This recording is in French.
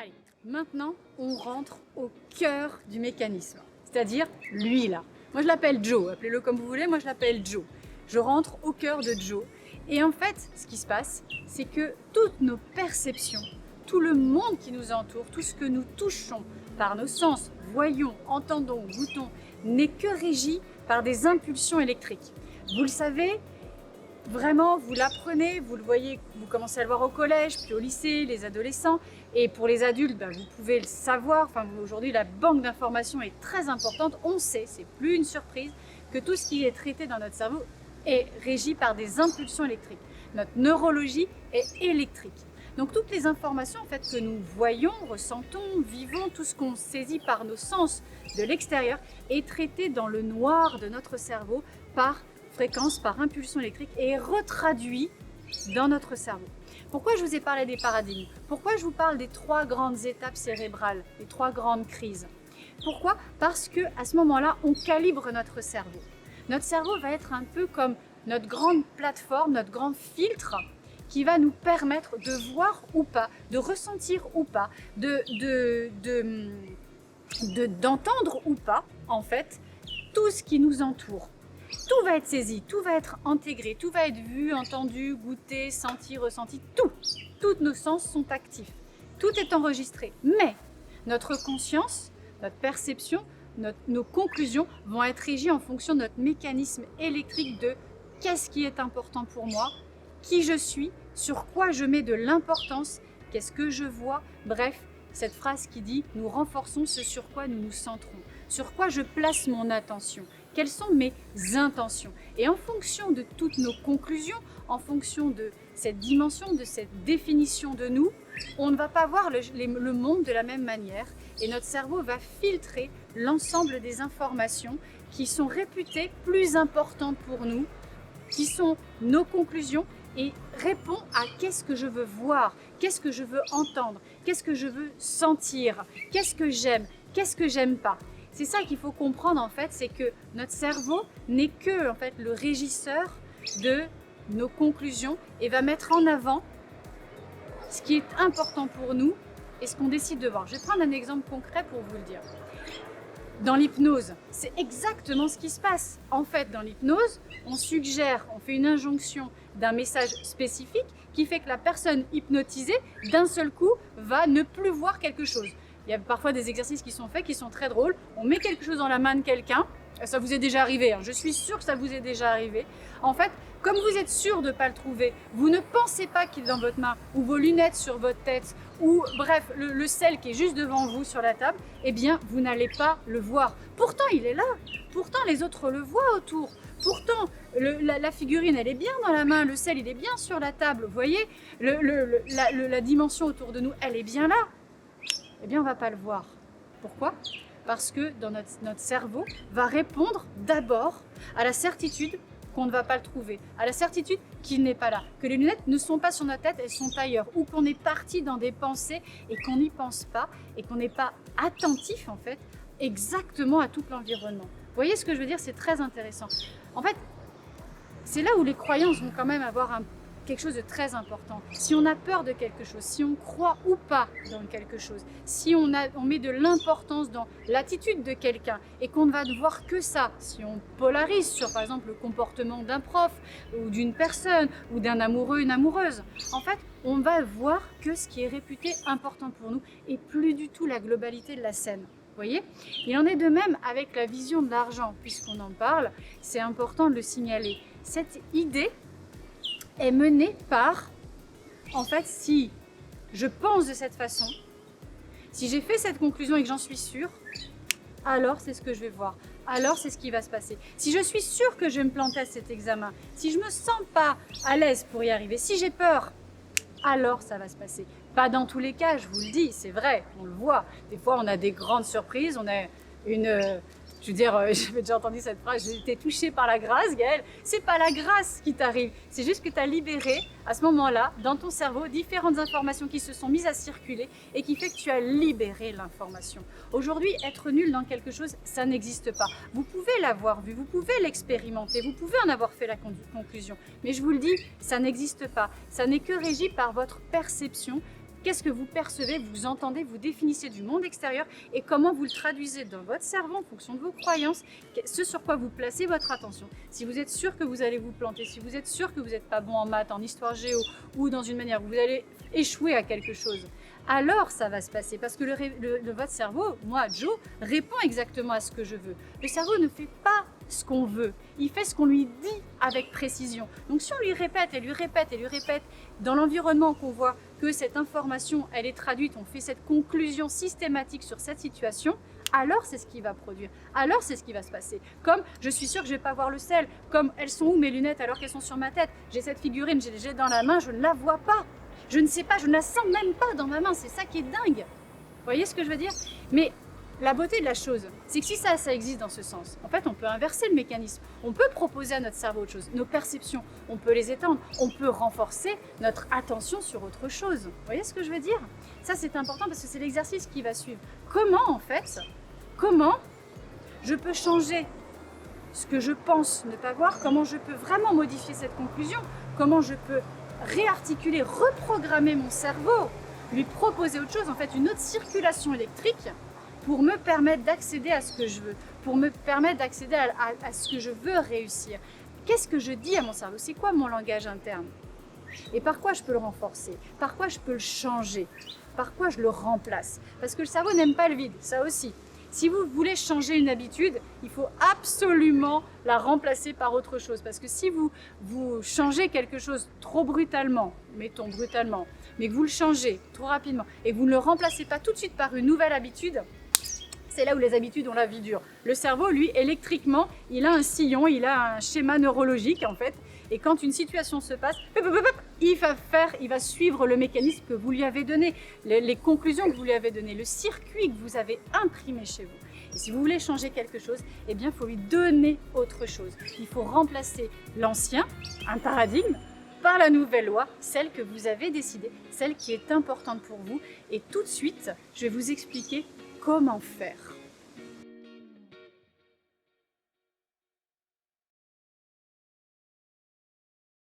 Allez, maintenant, on rentre au cœur du mécanisme, c'est-à-dire lui là. Moi, je l'appelle Joe, appelez-le comme vous voulez, moi je l'appelle Joe. Je rentre au cœur de Joe. Et en fait, ce qui se passe, c'est que toutes nos perceptions, tout le monde qui nous entoure, tout ce que nous touchons par nos sens, voyons, entendons, goûtons, n'est que régi par des impulsions électriques. Vous le savez, vraiment, vous l'apprenez, vous le voyez, vous commencez à le voir au collège, puis au lycée, les adolescents. Et pour les adultes, vous pouvez le savoir. Enfin, aujourd'hui, la banque d'informations est très importante. On sait, c'est plus une surprise, que tout ce qui est traité dans notre cerveau est régi par des impulsions électriques. Notre neurologie est électrique. Donc toutes les informations en fait, que nous voyons, ressentons, vivons, tout ce qu'on saisit par nos sens de l'extérieur est traité dans le noir de notre cerveau par fréquence, par impulsion électrique et est retraduit dans notre cerveau. Pourquoi je vous ai parlé des paradigmes? Pourquoi je vous parle des 3 grandes étapes cérébrales, les 3 grandes crises? Pourquoi? Parce qu'à ce moment-là, on calibre notre cerveau. Notre cerveau va être un peu comme notre grande plateforme, notre grand filtre qui va nous permettre de voir ou pas, de ressentir ou pas, d'entendre ou pas, en fait, tout ce qui nous entoure. Tout va être saisi, tout va être intégré, tout va être vu, entendu, goûté, senti, ressenti, tout. Tous nos sens sont actifs. Tout est enregistré. Mais notre conscience, notre perception, nos conclusions vont être régies en fonction de notre mécanisme électrique de qu'est-ce qui est important pour moi, qui je suis, sur quoi je mets de l'importance, qu'est-ce que je vois. Bref, cette phrase qui dit « nous renforçons ce sur quoi nous nous centrons ». Sur quoi je place mon attention? Quelles sont mes intentions? Et en fonction de toutes nos conclusions, en fonction de cette dimension, de cette définition de nous, on ne va pas voir le monde de la même manière et notre cerveau va filtrer l'ensemble des informations qui sont réputées plus importantes pour nous, qui sont nos conclusions et répond à qu'est-ce que je veux voir, qu'est-ce que je veux entendre, qu'est-ce que je veux sentir, qu'est-ce que j'aime pas. C'est ça qu'il faut comprendre en fait, c'est que notre cerveau n'est que en fait le régisseur de nos conclusions et va mettre en avant ce qui est important pour nous et ce qu'on décide de voir. Je vais prendre un exemple concret pour vous le dire. Dans l'hypnose, c'est exactement ce qui se passe. En fait, dans l'hypnose, on suggère, on fait une injonction d'un message spécifique qui fait que la personne hypnotisée, d'un seul coup, va ne plus voir quelque chose. Il y a parfois des exercices qui sont faits, qui sont très drôles. On met quelque chose dans la main de quelqu'un. Ça vous est déjà arrivé, hein. Je suis sûre que ça vous est déjà arrivé. En fait, comme vous êtes sûr de ne pas le trouver, vous ne pensez pas qu'il est dans votre main, ou vos lunettes sur votre tête, ou bref, le sel qui est juste devant vous sur la table, eh bien, vous n'allez pas le voir. Pourtant, il est là. Pourtant, les autres le voient autour. Pourtant, la figurine, elle est bien dans la main. Le sel, il est bien sur la table. Vous voyez, la dimension autour de nous, elle est bien là. Eh bien, on ne va pas le voir. Pourquoi? Parce que dans notre cerveau va répondre d'abord à la certitude qu'on ne va pas le trouver, à la certitude qu'il n'est pas là, que les lunettes ne sont pas sur notre tête, elles sont ailleurs, ou qu'on est parti dans des pensées et qu'on n'y pense pas et qu'on n'est pas attentif en fait exactement à tout l'environnement. Vous voyez ce que je veux dire? C'est très intéressant. En fait, c'est là où les croyances vont quand même avoir quelque chose de très important. Si on a peur de quelque chose, si on croit ou pas dans quelque chose, si on met de l'importance dans l'attitude de quelqu'un et qu'on ne va voir que ça, si on polarise sur par exemple le comportement d'un prof ou d'une personne ou d'un amoureux, une amoureuse, en fait, on va voir que ce qui est réputé important pour nous et plus du tout la globalité de la scène. Vous voyez? Il en est de même avec la vision de l'argent, puisqu'on en parle, c'est important de le signaler. Cette idée est menée par, en fait, si je pense de cette façon, si j'ai fait cette conclusion et que j'en suis sûre, alors c'est ce que je vais voir, alors c'est ce qui va se passer. Si je suis sûre que je vais me planter à cet examen, si je ne me sens pas à l'aise pour y arriver, si j'ai peur, alors ça va se passer. Pas dans tous les cas, je vous le dis, c'est vrai, on le voit. Des fois, on a des grandes surprises, on a je veux dire, j'avais déjà entendu cette phrase, j'ai été touchée par la grâce, Gaëlle. C'est pas la grâce qui t'arrive, c'est juste que tu as libéré, à ce moment-là, dans ton cerveau, différentes informations qui se sont mises à circuler et qui fait que tu as libéré l'information. Aujourd'hui, être nul dans quelque chose, ça n'existe pas. Vous pouvez l'avoir vu, vous pouvez l'expérimenter, vous pouvez en avoir fait la conclusion. Mais je vous le dis, ça n'existe pas. Ça n'est que régi par votre perception qu'est-ce que vous percevez, vous entendez, vous définissez du monde extérieur et comment vous le traduisez dans votre cerveau en fonction de vos croyances, ce sur quoi vous placez votre attention. Si vous êtes sûr que vous allez vous planter, si vous êtes sûr que vous n'êtes pas bon en maths, en histoire géo ou dans une manière où vous allez échouer à quelque chose, alors ça va se passer parce que votre cerveau, moi, Joe, répond exactement à ce que je veux. Le cerveau ne fait pas ce qu'on veut, il fait ce qu'on lui dit avec précision. Donc si on lui répète et lui répète et lui répète dans l'environnement qu'on voit que cette information, elle est traduite, on fait cette conclusion systématique sur cette situation, alors c'est ce qui va produire, alors c'est ce qui va se passer. Comme je suis sûre que je ne vais pas voir le sel, comme elles sont où mes lunettes alors qu'elles sont sur ma tête, j'ai cette figurine, j'ai dans la main, je ne la vois pas. Je ne sais pas, je ne la sens même pas dans ma main, c'est ça qui est dingue. Vous voyez ce que je veux dire? Mais la beauté de la chose, c'est que si ça existe dans ce sens, en fait, on peut inverser le mécanisme. On peut proposer à notre cerveau autre chose. Nos perceptions, on peut les étendre. On peut renforcer notre attention sur autre chose. Vous voyez ce que je veux dire? Ça, c'est important parce que c'est l'exercice qui va suivre. Comment je peux changer ce que je pense ne pas voir? Comment je peux vraiment modifier cette conclusion? Comment je peux réarticuler, reprogrammer mon cerveau, lui proposer autre chose, en fait une autre circulation électrique pour me permettre d'accéder à ce que je veux, pour me permettre d'accéder à ce que je veux réussir. Qu'est-ce que je dis à mon cerveau? C'est quoi mon langage interne? Et par quoi je peux le renforcer? Par quoi je peux le changer? Par quoi je le remplace? Parce que le cerveau n'aime pas le vide, ça aussi. Si vous voulez changer une habitude, il faut absolument la remplacer par autre chose. Parce que si vous changez quelque chose trop brutalement, mettons brutalement, mais que vous le changez trop rapidement et que vous ne le remplacez pas tout de suite par une nouvelle habitude, c'est là où les habitudes ont la vie dure. Le cerveau, lui, électriquement, il a un sillon, il a un schéma neurologique en fait. Et quand une situation se passe, il va suivre le mécanisme que vous lui avez donné, les conclusions que vous lui avez données, le circuit que vous avez imprimé chez vous. Et si vous voulez changer quelque chose, eh bien, il faut lui donner autre chose. Il faut remplacer l'ancien, un paradigme, par la nouvelle loi, celle que vous avez décidée, celle qui est importante pour vous. Et tout de suite, je vais vous expliquer comment faire.